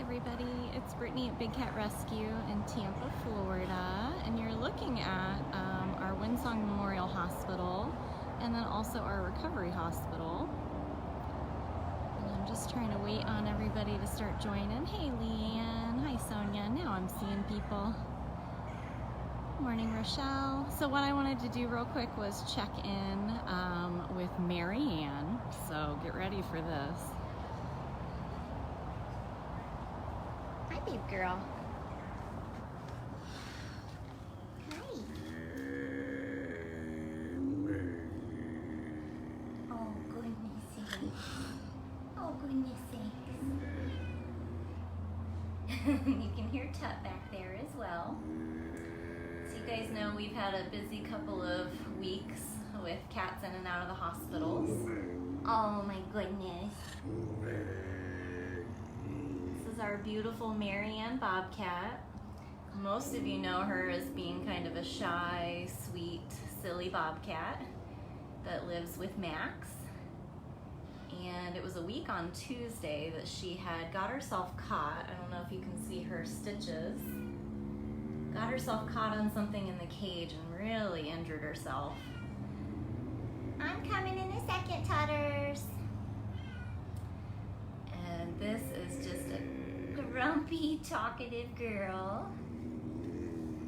everybody, it's Brittany at Big Cat Rescue in Tampa, Florida, and you're looking at our Windsong Memorial Hospital and then also our recovery hospital. And I'm just trying to wait on everybody to start joining. Hey Leanne, hi Sonia, now I'm seeing people. Morning Rochelle. So what I wanted to do real quick was check in with MaryAnn, so get ready for this. Hi, babe girl. Hi. Oh, goodness sakes. Oh, goodness sakes. You can hear Tut back there as well. So you guys know we've had a busy couple of weeks with cats in and out of the hospitals. Oh my goodness. This is our beautiful MaryAnn Bobcat. Most of you know her as being kind of a shy, sweet, silly Bobcat that lives with Max. And it was a week on Tuesday that she had got herself caught. I don't know if you can see her stitches. Got herself caught on something in the cage and really injured herself. I'm coming in a second, Tutters. And this is just a grumpy, talkative girl.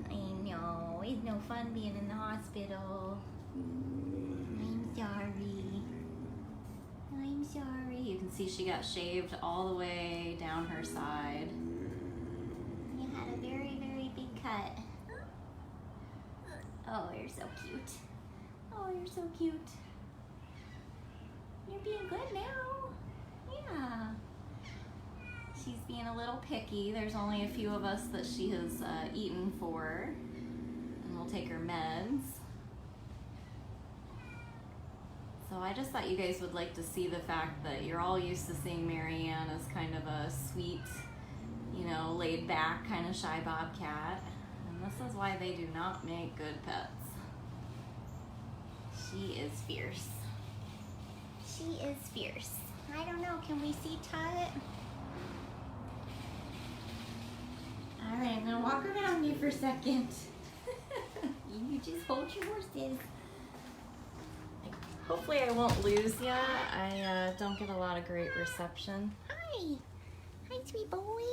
I know, it's no fun being in the hospital. I'm sorry. I'm sorry. You can see she got shaved all the way down her side. You had a very, very big cut. Oh, you're so cute. Oh, you're so cute. You're being good now. Yeah. She's being a little picky. There's only a few of us that she has eaten for, and we'll take her meds. So I just thought you guys would like to see the fact that you're all used to seeing MaryAnn as kind of a sweet, you know, laid back, kind of shy Bobcat. And this is why they do not make good pets. She is fierce. She is fierce. I don't know, can we see Tut? All right, I'm gonna walk around you for a second. You just hold your horses. Hopefully I won't lose ya. I don't get a lot of great reception. Hi. Hi, sweet boy.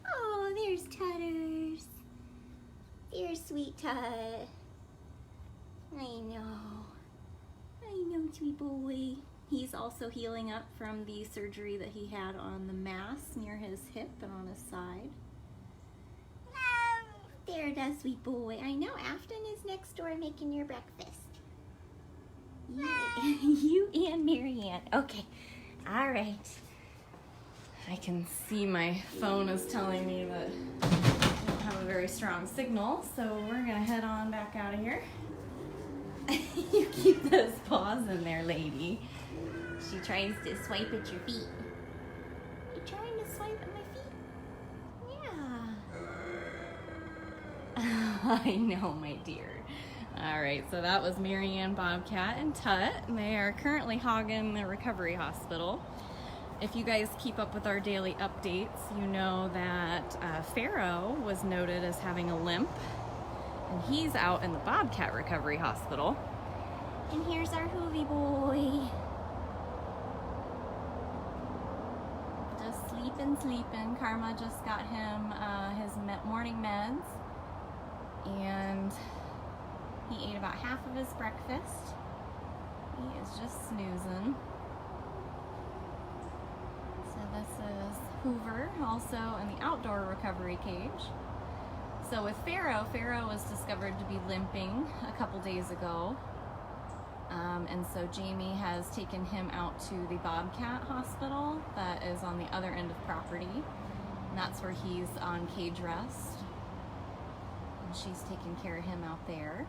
Oh, there's Tutters. There's sweet Tut. I know, sweet boy. He's also healing up from the surgery that he had on the mass near his hip and on his side. There it is, sweet boy. I know, Afton is next door making your breakfast. You and MaryAnn. Okay, all right. I can see my phone is telling me that I don't have a very strong signal, so we're gonna head on back out of here. You keep those paws in there, lady. She tries to swipe at your feet. You trying to swipe at my feet? Yeah. I know, my dear. All right, so that was MaryAnn, Bobcat, and Tut, and they are currently hogging the recovery hospital. If you guys keep up with our daily updates, you know that Pharaoh was noted as having a limp, and he's out in the Bobcat recovery hospital. And here's our Hoovy boy. Just sleeping. Karma just got him his morning meds, and he ate about half of his breakfast. He is just snoozing. So this is Hoover, also in the outdoor recovery cage. So with Pharaoh was discovered to be limping a couple days ago. And so Jamie has taken him out to the Bobcat hospital that is on the other end of property. And that's where he's on cage rest. And she's taking care of him out there.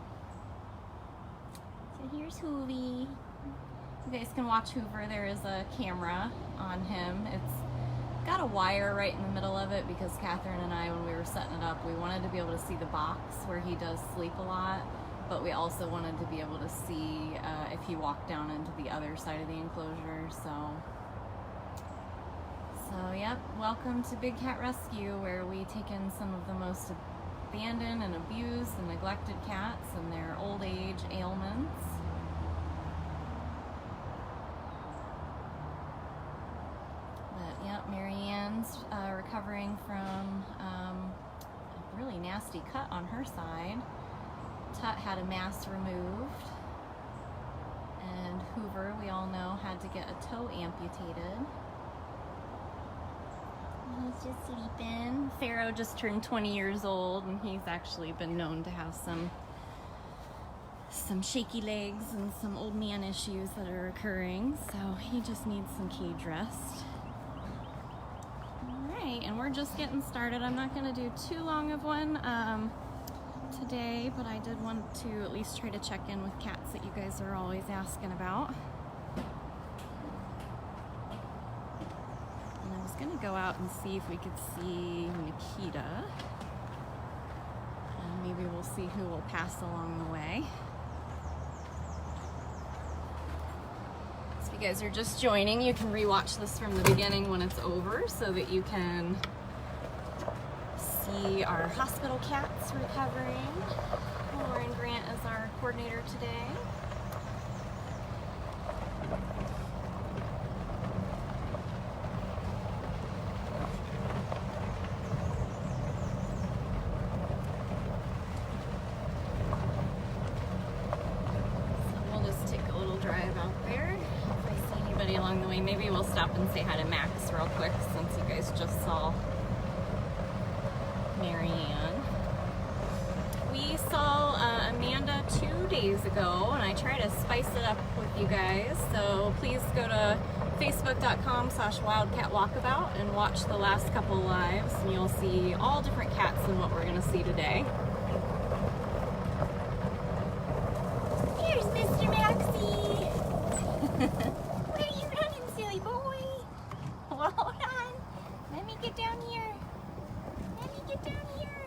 So here's Hoovy. You guys can watch Hoover. There is a camera on him. It's got a wire right in the middle of it because Catherine and I, when we were setting it up, we wanted to be able to see the box where he does sleep a lot, but we also wanted to be able to see if he walked down into the other side of the enclosure. So So, yep, welcome to Big Cat Rescue, where we take in some of the most abandoned and abused and neglected cats and their old age ailments. But, yep, MaryAnn's recovering from a really nasty cut on her side. Tut had a mass removed. And Hoover, we all know, had to get a toe amputated. He's just sleeping. Pharaoh just turned 20 years old, and he's actually been known to have some shaky legs and some old man issues that are occurring, so he just needs some cage rest. Alright, and we're just getting started. I'm not going to do too long of one today, but I did want to at least try to check in with cats that you guys are always asking about. Gonna go out and see if we could see Nikita, and maybe we'll see who will pass along the way. So if you guys are just joining, you can rewatch this from the beginning when it's over so that you can see our hospital cats recovering. Lauren Grant is our coordinator today. Along the way, maybe we'll stop and say hi to Max real quick since you guys just saw MaryAnn. We saw Amanda 2 days ago, and I try to spice it up with you guys, so please go to facebook.com/wildcatwalkabout and watch the last couple lives, and you'll see all different cats than what we're going to see today. Here's Mr. Maxie! Well, hold on. Let me get down here. Let me get down here.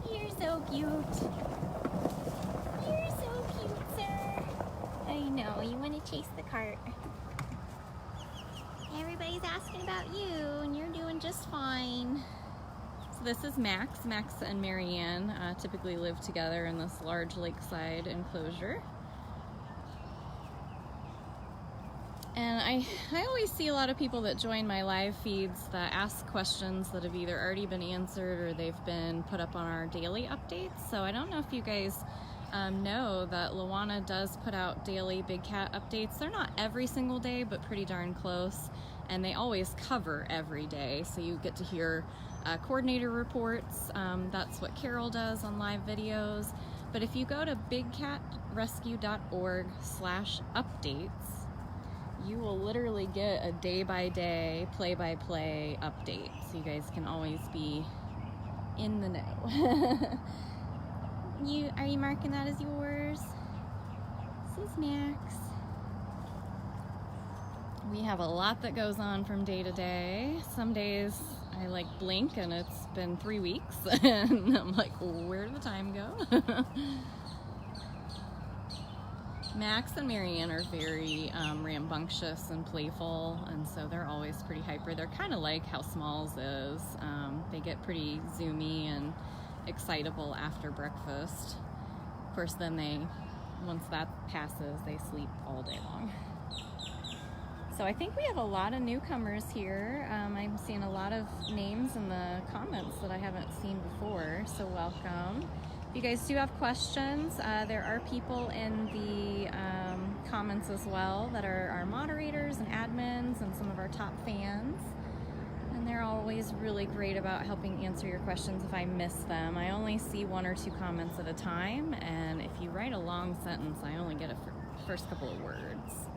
You're so cute. You're so cute, sir. I know, you want to chase the cart. Everybody's asking about you, and you're doing just fine. So this is Max. Max and MaryAnn typically live together in this large lakeside enclosure. And I always see a lot of people that join my live feeds that ask questions that have either already been answered or they've been put up on our daily updates. So I don't know if you guys know that Luana does put out daily big cat updates. They're not every single day, but pretty darn close. And they always cover every day. So you get to hear coordinator reports. That's what Carol does on live videos. But if you go to bigcatrescue.org/updates, you will literally get a day-by-day, play-by-play update, so you guys can always be in the know. Are you marking that as yours? This is Max. We have a lot that goes on from day to day. Some days I like blink and it's been 3 weeks, and I'm like, where did the time go? Max and MaryAnn are very rambunctious and playful, and so they're always pretty hyper. They're kind of like how Smalls is. They get pretty zoomy and excitable after breakfast. Of course, then once that passes, they sleep all day long. So I think we have a lot of newcomers here. I'm seeing a lot of names in the comments that I haven't seen before, so welcome. If you guys do have questions, there are people in the comments as well that are our moderators and admins and some of our top fans. And they're always really great about helping answer your questions if I miss them. I only see 1 or 2 comments at a time, and if you write a long sentence, I only get a first couple of words.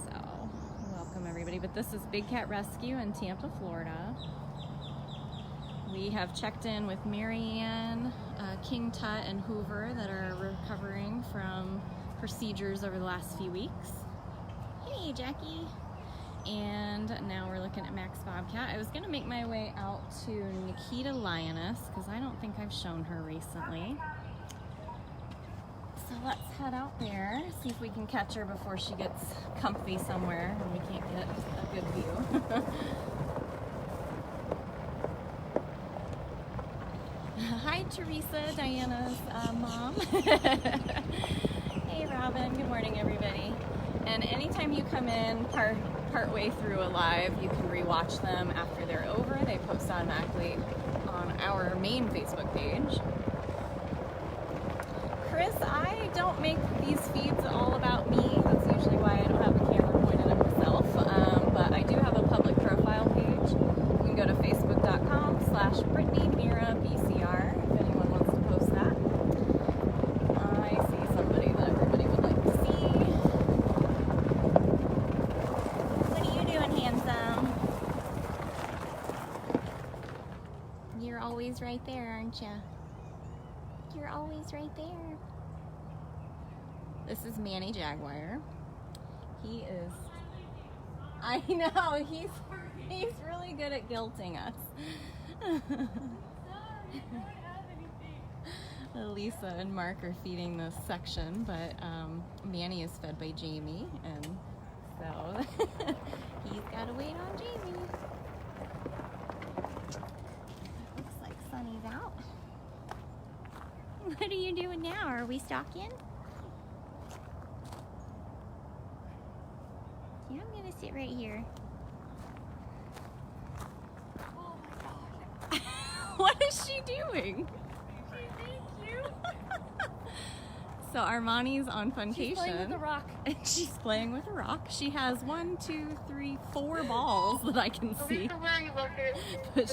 So, welcome everybody. But this is Big Cat Rescue in Tampa, Florida. We have checked in with MaryAnn, King Tut, and Hoover that are recovering from procedures over the last few weeks. Hey, Jackie. And now we're looking at Max Bobcat. I was going to make my way out to Nikita Lioness because I don't think I've shown her recently. So let's head out there, see if we can catch her before she gets comfy somewhere and we can't get a good view. Hi, Teresa, Diana's mom. Hey, Robin. Good morning, everybody. And anytime you come in partway through a live, you can rewatch them after they're over. They post automatically on our main Facebook page. Chris, I don't make these feeds all about me. That's usually why I don't have the camera pointed at myself. But I do have a public profile page. You can go to facebook.com/BrittanyMiraBCR if anyone wants to post that. I see somebody that everybody would like to see. What are you doing, handsome? You're always right there, aren't you? You're always right there. This is Manny Jaguar. He is, I know, he's really good at guilting us. Lisa and Mark are feeding this section, but Manny is fed by Jamie, and so he's got to wait on Jamie. Looks like Sunny's out. What are you doing now? Are we stalking? Yeah, I'm gonna sit right here. Oh my gosh. What is she doing? She's being cute. So Armani's on funcation. She's playing with a rock. And she's playing with a rock. She has 1, 2, 3, 4 balls that I can see. But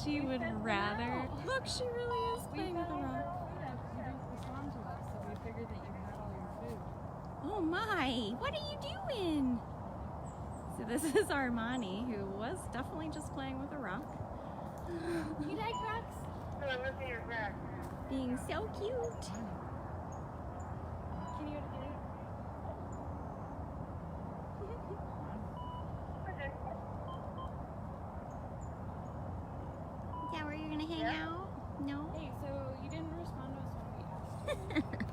she would rather. Look, she really is playing with a rock. Oh my, what are you doing? So this is Armani, who was definitely just playing with a rock. You like rocks? No, I'm looking at rock. Being so cute. Can you get it? Is that where you're gonna hang out? No? Hey, so you didn't respond to us when we asked.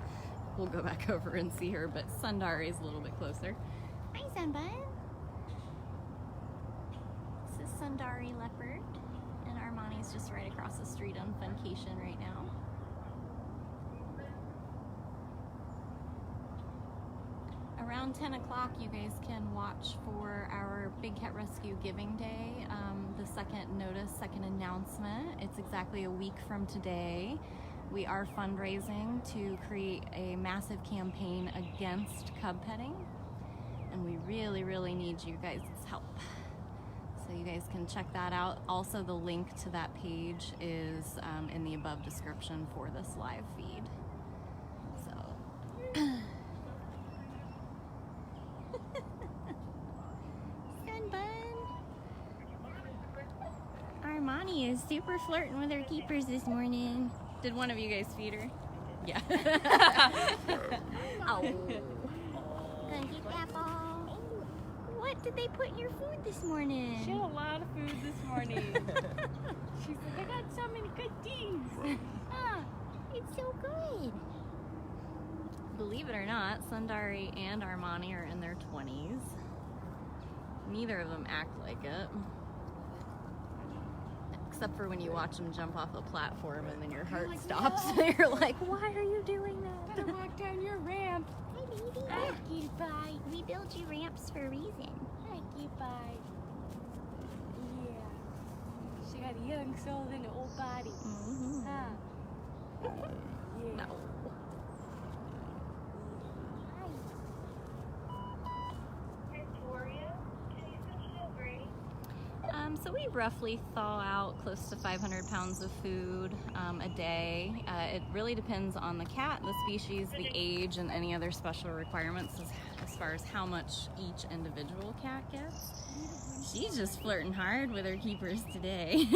We'll go back over and see her, but Sundari is a little bit closer. Hi, Sunbun. This is Sundari Leopard, and Armani's just right across the street on funcation right now. Around 10 o'clock, you guys can watch for our Big Cat Rescue Giving Day, the second announcement. It's exactly a week from today. We are fundraising to create a massive campaign against cub petting, and we really, really need you guys' help. So you guys can check that out. Also, the link to that page is in the above description for this live feed. So. Sunbun. Armani is super flirting with her keepers this morning. Did one of you guys feed her? Yeah. Oh. Gonna get that ball. What did they put in your food this morning? She had a lot of food this morning. She's like, I got so many good things. It's so good. Believe it or not, Sundari and Armani are in their 20s. Neither of them act like it. Except for when you watch them jump off a platform and then your heart stops. No. You're like, why are you doing that? Gotta walk down your ramp. Hi, baby. Hi, cutie pie. We build you ramps for a reason. Hi, cutie pie. Yeah. She got a young soul in an old body. Mm-hmm. Huh? Yeah. No. So we roughly thaw out close to 500 pounds of food a day. It really depends on the cat, the species, the age, and any other special requirements as far as how much each individual cat gets. She's just flirting hard with her keepers today.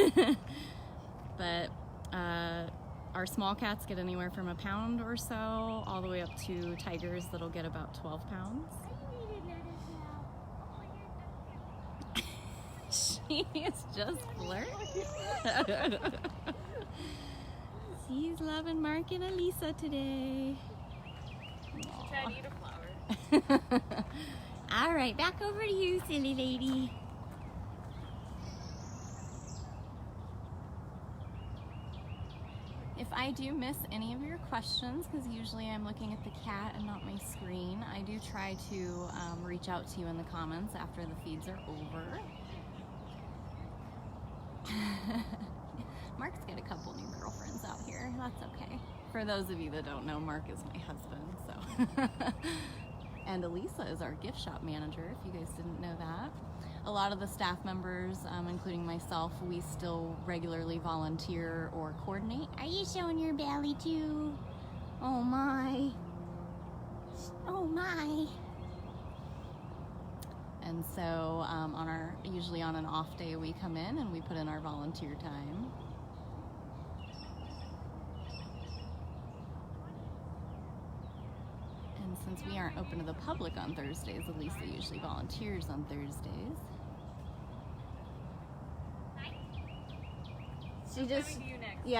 But our small cats get anywhere from a pound or so, all the way up to tigers that'll get about 12 pounds. She is just flirting. She's loving Mark and Elisa today. She tried to eat a flower. All right, back over to you, silly lady. If I do miss any of your questions, because usually I'm looking at the cat and not my screen, I do try to reach out to you in the comments after the feeds are over. Mark's got a couple new girlfriends out here. That's okay. For those of you that don't know, Mark is my husband, so. And Elisa is our gift shop manager, if you guys didn't know that. A lot of the staff members, including myself, we still regularly volunteer or coordinate. Are you showing your belly too? Oh my. Oh my. And so usually on an off day we come in and we put in our volunteer time. And since we aren't open to the public on Thursdays, Elisa usually volunteers on Thursdays.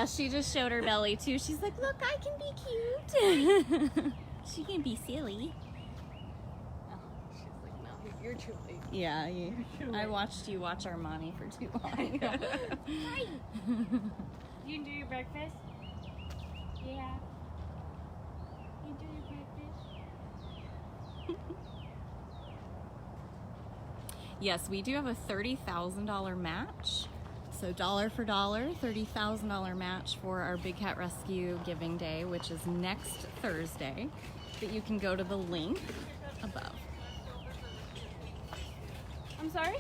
She just showed her belly too. She's like, look, I can be cute. She can be silly. She's like, no, you're too late. Yeah, I watched you watch Armani for too long. Hi. You do your breakfast? Yeah. You do your breakfast? Yes, we do have a $30,000 match. So dollar for dollar, $30,000 match for our Big Cat Rescue Giving Day, which is next Thursday. But you can go to the link above. I'm sorry?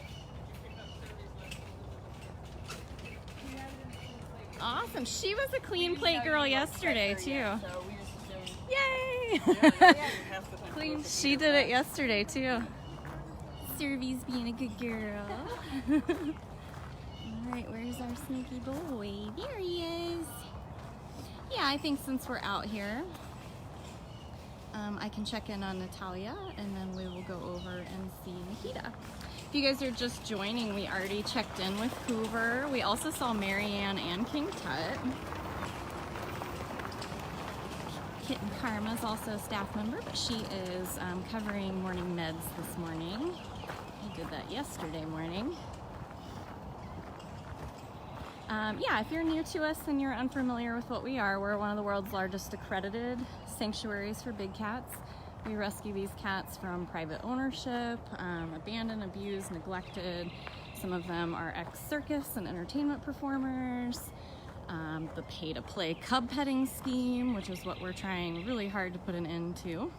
Awesome. She was a clean plate girl yesterday too. Yay! Clean. She did it yesterday too. Servy's being a good girl. Alright, where's our sneaky boy? There he is. Yeah, I think since we're out here, I can check in on Natalia and then we will go over and see Nikita. If you guys are just joining, we already checked in with Hoover. We also saw MaryAnn and King Tut. Kitten Karma is also a staff member, but she is covering morning meds this morning. I did that yesterday morning. Yeah, if you're new to us and you're unfamiliar with what we are, we're one of the world's largest accredited sanctuaries for big cats. We rescue these cats from private ownership, abandoned, abused, neglected. Some of them are ex-circus and entertainment performers. The pay-to-play cub petting scheme, which is what we're trying really hard to put an end to.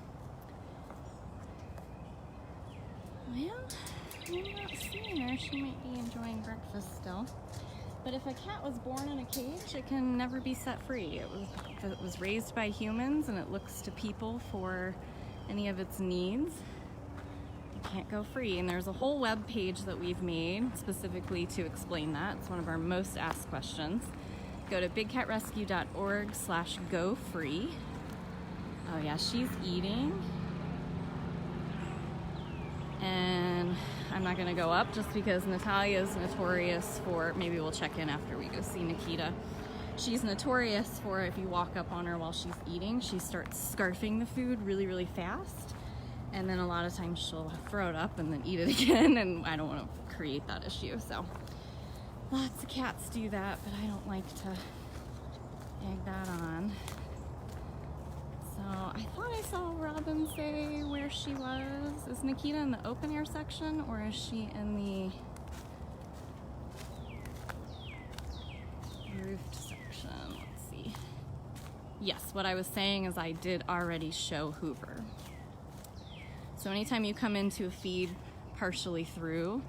Well, I'm not seeing her. She might be enjoying breakfast still. But if a cat was born in a cage, it can never be set free. If it was raised by humans and it looks to people for any of its needs, it can't go free. And there's a whole web page that we've made specifically to explain that. It's one of our most asked questions. Go to bigcatrescue.org/go-free. Oh yeah, she's eating. And I'm not gonna go up just because Natalia is notorious for, maybe we'll check in after we go see Nikita. She's notorious for, if you walk up on her while she's eating, she starts scarfing the food really, really fast. And then a lot of times she'll throw it up and then eat it again, and I don't wanna create that issue, so. Lots of cats do that, but I don't like to egg that on. So I thought I saw Robin say where she was. Is Nikita in the open air section or is she in the roofed section? Let's see. Yes, what I was saying is I did already show Hoover. So anytime you come into a feed partially through,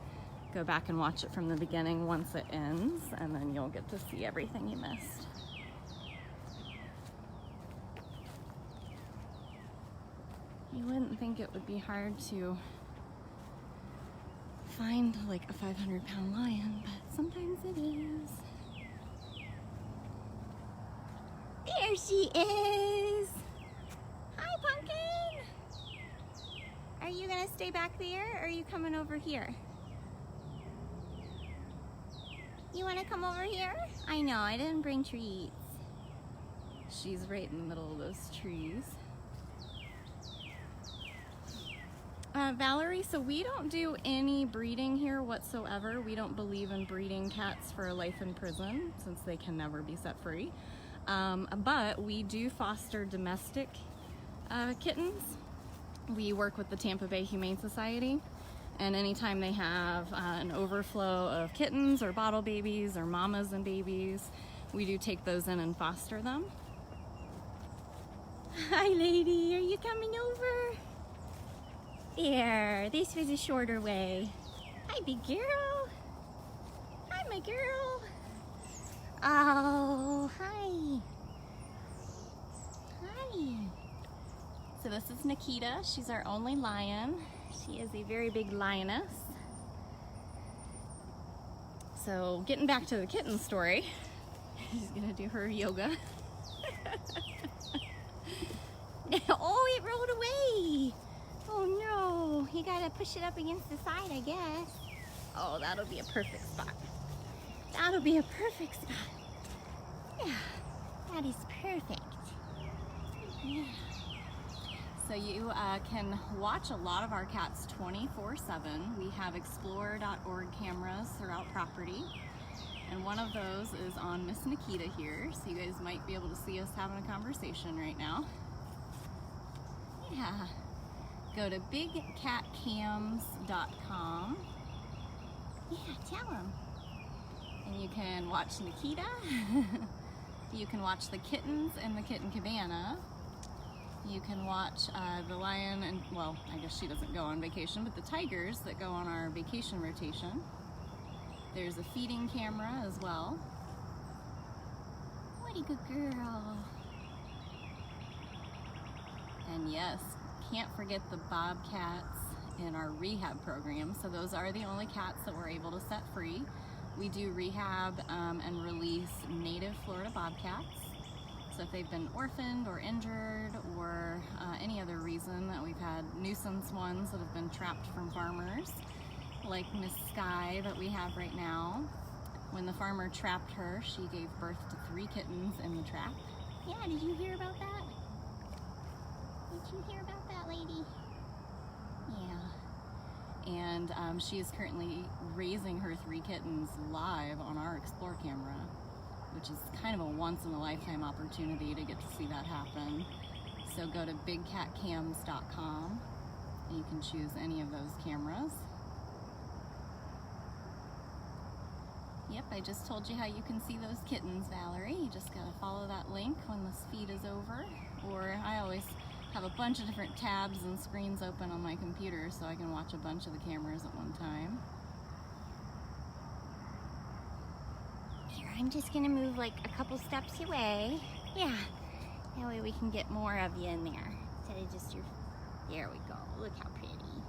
go back and watch it from the beginning once it ends, and then you'll get to see everything you missed. You wouldn't think it would be hard to find like a 500-pound lion, but sometimes it is. There she is! Hi, Pumpkin! Are you gonna stay back there, or are you coming over here? You wanna come over here? I know, I didn't bring treats. She's right in the middle of those trees. Valerie, so we don't do any breeding here whatsoever. We don't believe in breeding cats for life in prison since they can never be set free. But we do foster domestic kittens. We work with the Tampa Bay Humane Society, and anytime they have an overflow of kittens or bottle babies or mamas and babies, we do take those in and foster them. Hi lady, are you coming over? There, this was a shorter way. Hi big girl. Hi my girl. Oh, hi. Hi. So this is Nikita. She's our only lion. She is a very big lioness. So getting back to the kitten story, she's gonna do her yoga. Oh, it rolled away. Oh no, you gotta push it up against the side, I guess. Oh, that'll be a perfect spot. That'll be a perfect spot. Yeah, that is perfect. Yeah. So you can watch a lot of our cats 24/7. We have explorer.org cameras throughout property. And one of those is on Miss Nikita here. So you guys might be able to see us having a conversation right now. Yeah. Go to bigcatcams.com. Yeah, tell them. And you can watch Nikita. You can watch the kittens in the kitten cabana. You can watch the lion and, well, I guess she doesn't go on vacation, but the tigers that go on our vacation rotation. There's a feeding camera as well. What a good girl. And yes, can't forget the Bobcats in our rehab program. So those are the only cats that we're able to set free. We do rehab and release native Florida Bobcats. So if they've been orphaned or injured or any other reason that we've had nuisance ones that have been trapped from farmers, like Miss Sky that we have right now. When the farmer trapped her, she gave birth to 3 kittens in the trap. Yeah, did you hear about that? Did you hear about that, lady? Yeah. And she is currently raising her 3 kittens live on our Explore camera, which is kind of a once-in-a-lifetime opportunity to get to see that happen. So go to bigcatcams.com and you can choose any of those cameras. Yep, I just told you how you can see those kittens, Valerie. You just gotta follow that link when this feed is over. Or I always have a bunch of different tabs and screens open on my computer so I can watch a bunch of the cameras at one time. Here, I'm just gonna move like a couple steps away. Yeah, that way we can get more of you in there. Instead of just your, there we go. Look how pretty.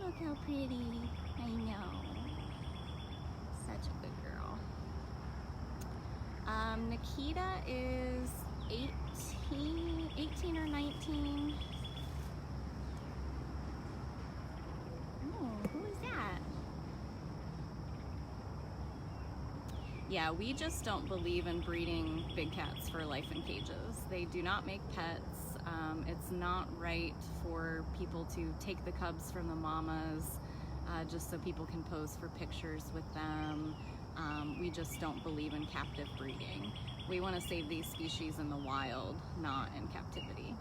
Look how pretty, I know. Such a good girl. Nikita is 18 or 19. Oh, who is that? Yeah, we just don't believe in breeding big cats for life in cages. They do not make pets. It's not right for people to take the cubs from the mamas just so people can pose for pictures with them. We just don't believe in captive breeding. We want to save these species in the wild, not in captivity.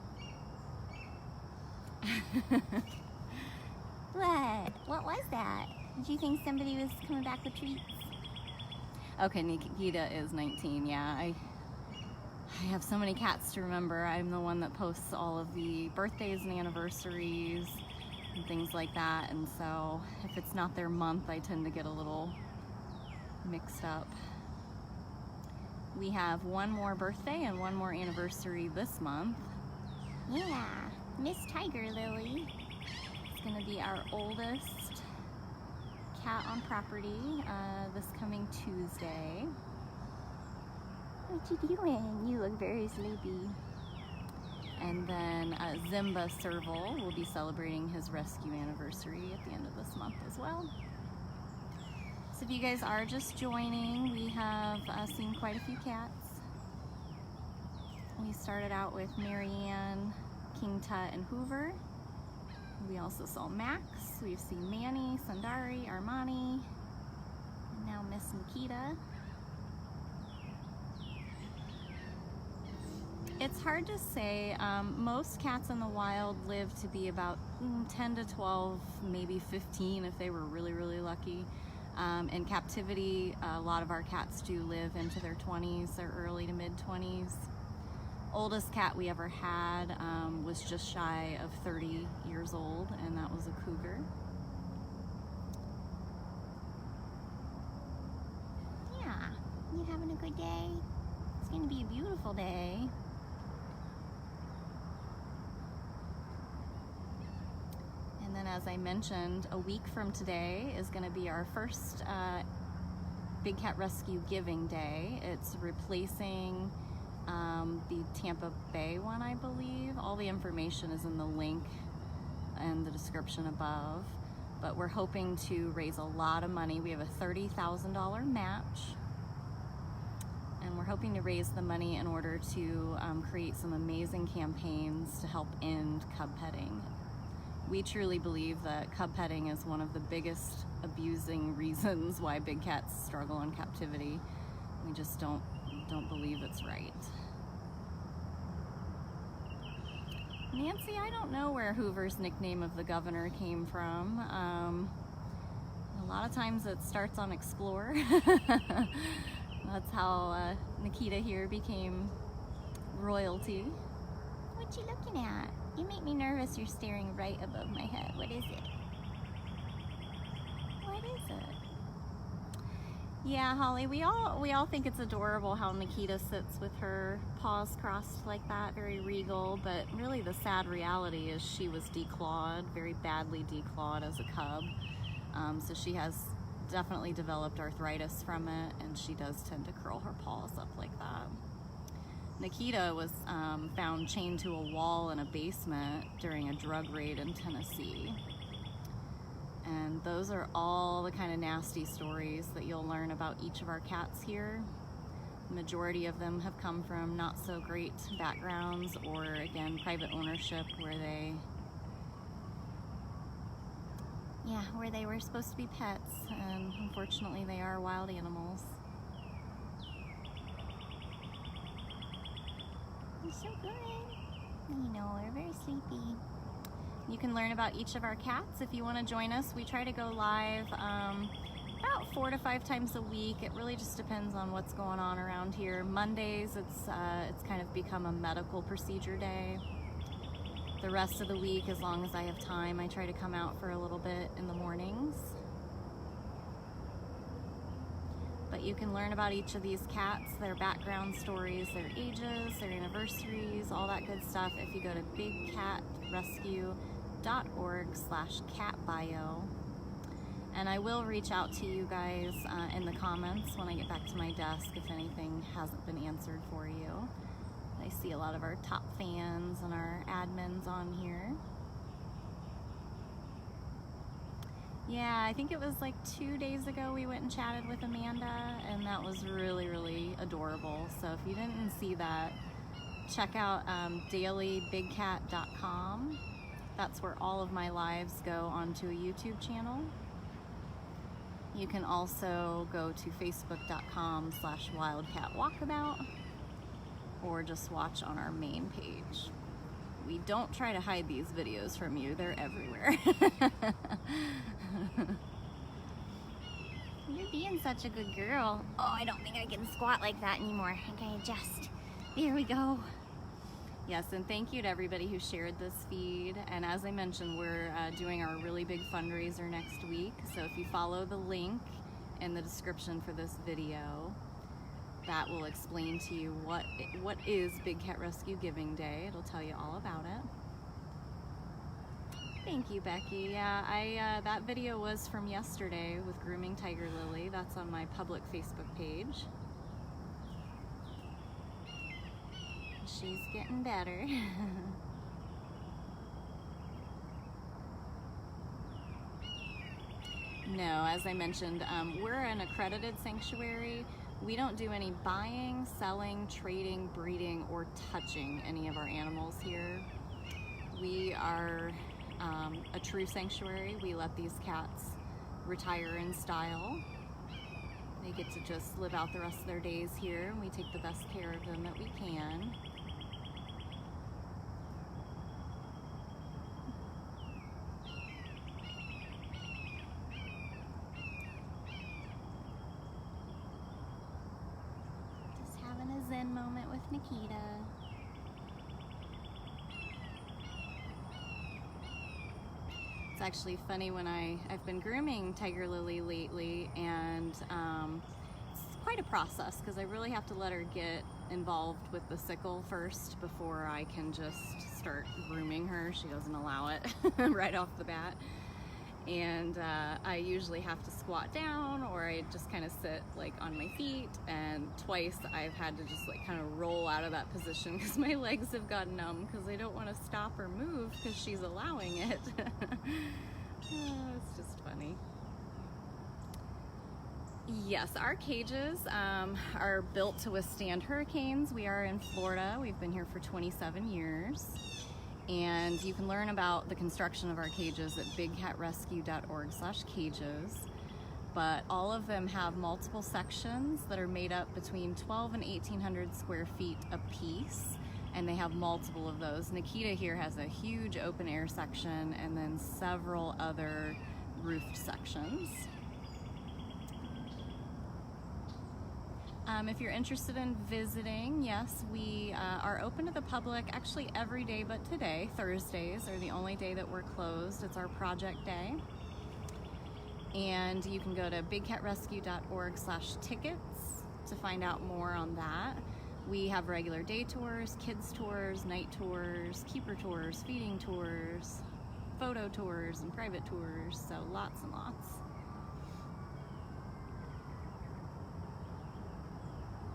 What was that? Did you think somebody was coming back with treats? Okay, Nikita is 19, yeah. I have so many cats to remember. I'm the one that posts all of the birthdays and anniversaries and things like that, and so if it's not their month, I tend to get a little mixed up. We have one more birthday and one more anniversary this month. Yeah, Miss Tiger Lily. It's gonna be our oldest cat on property this coming Tuesday. What you doing? You look very sleepy. And then Zimba Serval will be celebrating his rescue anniversary at the end of this month as well. So if you guys are just joining, we have seen quite a few cats. We started out with MaryAnn, King Tut, and Hoover. We also saw Max. We've seen Manny, Sundari, Armani, and now Miss Nikita. It's hard to say. Most cats in the wild live to be about 10 to 12, maybe 15 if they were really, really lucky. In captivity, a lot of our cats do live into their 20s or early to mid 20s. Oldest cat we ever had was just shy of 30 years old, and that was a cougar. Yeah, you having a good day? It's gonna be a beautiful day. And then, as I mentioned, a week from today is going to be our first Big Cat Rescue Giving Day. It's replacing the Tampa Bay one, I believe. All the information is in the link and the description above. But we're hoping to raise a lot of money. We have a $30,000 match. And we're hoping to raise the money in order to create some amazing campaigns to help end cub petting. We truly believe that cub petting is one of the biggest abusing reasons why big cats struggle in captivity. We just don't believe it's right. Nancy, I don't know where Hoover's nickname of the governor came from. A lot of times it starts on Explore. That's how Nikita here became royalty. What you looking at? You make me nervous. You're staring right above my head. What is it? What is it? Yeah, Holly, we all think it's adorable how Nikita sits with her paws crossed like that, very regal, but really the sad reality is she was declawed, very badly declawed as a cub. So she has definitely developed arthritis from it, and she does tend to curl her paws up like that. Nikita was found chained to a wall in a basement during a drug raid in Tennessee. And those are all the kind of nasty stories that you'll learn about each of our cats here. The majority of them have come from not so great backgrounds, or again, private ownership where they were supposed to be pets, and unfortunately they are wild animals. You're so good. I know, we're very sleepy. You can learn about each of our cats if you want to join us. We try to go live about 4 to 5 times a week. It really just depends on what's going on around here. Mondays, it's kind of become a medical procedure day. The rest of the week, as long as I have time, I try to come out for a little bit in the mornings. But you can learn about each of these cats, their background stories, their ages, their anniversaries, all that good stuff if you go to bigcatrescue.org/catbio. And I will reach out to you guys in the comments when I get back to my desk if anything hasn't been answered for you. I see a lot of our top fans and our admins on here. Yeah, I think it was like 2 days ago we went and chatted with Amanda, and that was really, really adorable. So if you didn't see that, check out dailybigcat.com. That's where all of my lives go onto a YouTube channel. You can also go to facebook.com/wildcatwalkabout, or just watch on our main page. We don't try to hide these videos from you, they're everywhere. You're being such a good girl. Oh, I don't think I can squat like that anymore. I gotta adjust. There we go. Yes, and thank you to everybody who shared this feed. And as I mentioned, we're doing our really big fundraiser next week. So if you follow the link in the description for this video, that will explain to you what is Big Cat Rescue Giving Day. It'll tell you all about it. Thank you, Becky. Yeah, that video was from yesterday with grooming Tiger Lily. That's on my public Facebook page. She's getting better. No, as I mentioned, we're an accredited sanctuary. We don't do any buying, selling, trading, breeding, or touching any of our animals here. We are a true sanctuary. We let these cats retire in style. They get to just live out the rest of their days here, and we take the best care of them that we can. Just having a zen moment with Nikita. It's actually funny when I've been grooming Tiger Lily lately, and it's quite a process because I really have to let her get involved with the sickle first before I can just start grooming her. She doesn't allow it right off the bat. And I usually have to squat down, or I just kind of sit like on my feet, and twice I've had to just like kind of roll out of that position because my legs have gotten numb because I don't want to stop or move because she's allowing it. Oh, it's just funny. Yes, our cages are built to withstand hurricanes. We are in Florida. We've been here for 27 years. And you can learn about the construction of our cages at bigcatrescue.org/cages. But all of them have multiple sections that are made up between 12 and 1,800 square feet a piece. And they have multiple of those. Nikita here has a huge open air section and then several other roofed sections. If you're interested in visiting, yes, we are open to the public actually every day but today. Thursdays are the only day that we're closed. It's our project day. And you can go to bigcatrescue.org/tickets to find out more on that. We have regular day tours, kids tours, night tours, keeper tours, feeding tours, photo tours, and private tours, so lots and lots.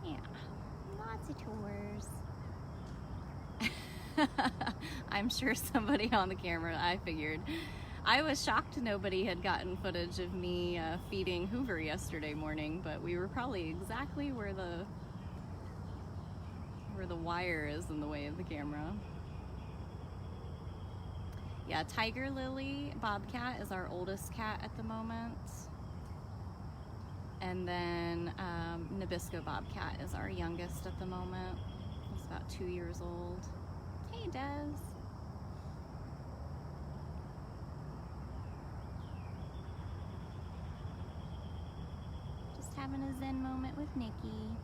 Yeah, lots of tours. I'm sure somebody on the camera, I figured. I was shocked nobody had gotten footage of me feeding Hoover yesterday morning, but we were probably exactly where the wire is in the way of the camera. Yeah, Tiger Lily Bobcat is our oldest cat at the moment. And then Nabisco Bobcat is our youngest at the moment. He's about 2 years old. Hey, Des. Just having a zen moment with Nikki.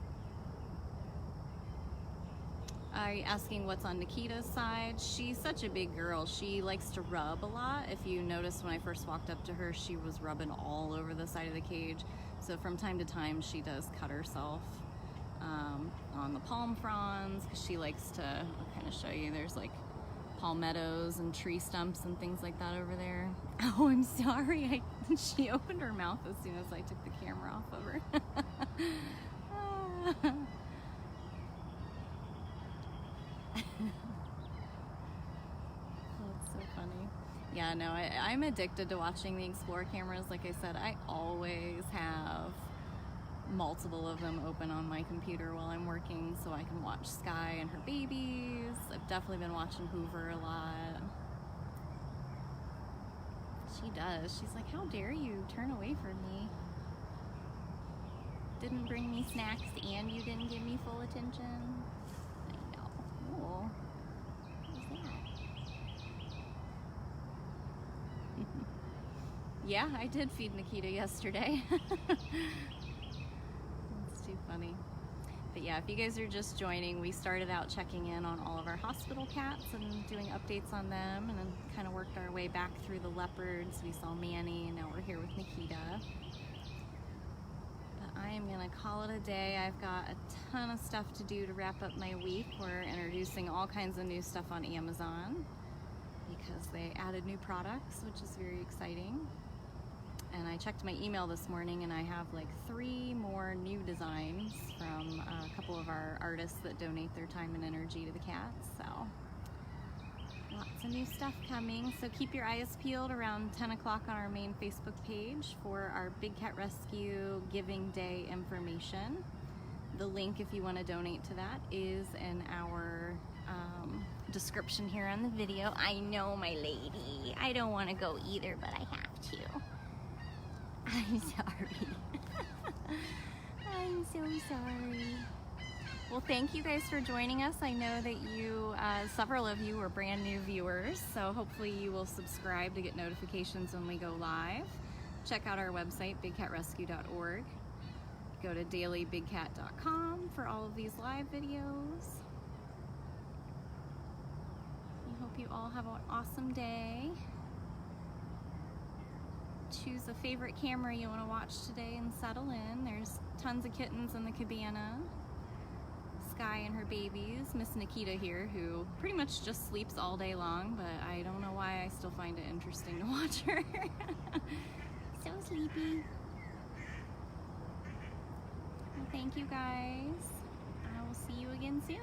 Are you asking what's on Nikita's side? She's such a big girl. She likes to rub a lot. If you noticed when I first walked up to her, she was rubbing all over the side of the cage. So from time to time, she does cut herself on the palm fronds because she likes to, I'll kind of show you, there's like palmettos and tree stumps and things like that over there. Oh, I'm sorry. She opened her mouth as soon as I took the camera off of her. That's so funny. Yeah, no, I'm addicted to watching the Explore cameras. Like I said, I always have multiple of them open on my computer while I'm working so I can watch Sky and her babies. I've definitely been watching Hoover a lot. She does. She's like, how dare you turn away from me? Didn't bring me snacks and you didn't give me full attention. I know. Cool. What was that? Yeah, I did feed Nikita yesterday. It's too funny. But yeah, if you guys are just joining, we started out checking in on all of our hospital cats and doing updates on them, and then kind of worked our way back through the leopards. We saw Manny, and now we're here with Nikita. But I am gonna call it a day. I've got a ton of stuff to do to wrap up my week. We're introducing all kinds of new stuff on Amazon because they added new products, which is very exciting. And I checked my email this morning and I have like 3 more new designs from a couple of our artists that donate their time and energy to the cats. So lots of new stuff coming. So keep your eyes peeled around 10 o'clock on our main Facebook page for our Big Cat Rescue Giving Day information. The link, if you want to donate to that, is in our description here on the video. I know, my lady. I don't want to go either, but I have to. I'm sorry. I'm so sorry. Well, thank you guys for joining us. I know that you, several of you are brand new viewers, so hopefully you will subscribe to get notifications when we go live. Check out our website, bigcatrescue.org. Go to dailybigcat.com for all of these live videos. I hope you all have an awesome day. Choose a favorite camera you want to watch today and settle in. There's tons of kittens in the cabana. Sky and her babies. Miss Nikita here, who pretty much just sleeps all day long, but I don't know why I still find it interesting to watch her. So sleepy. Well, thank you guys. I will see you again soon.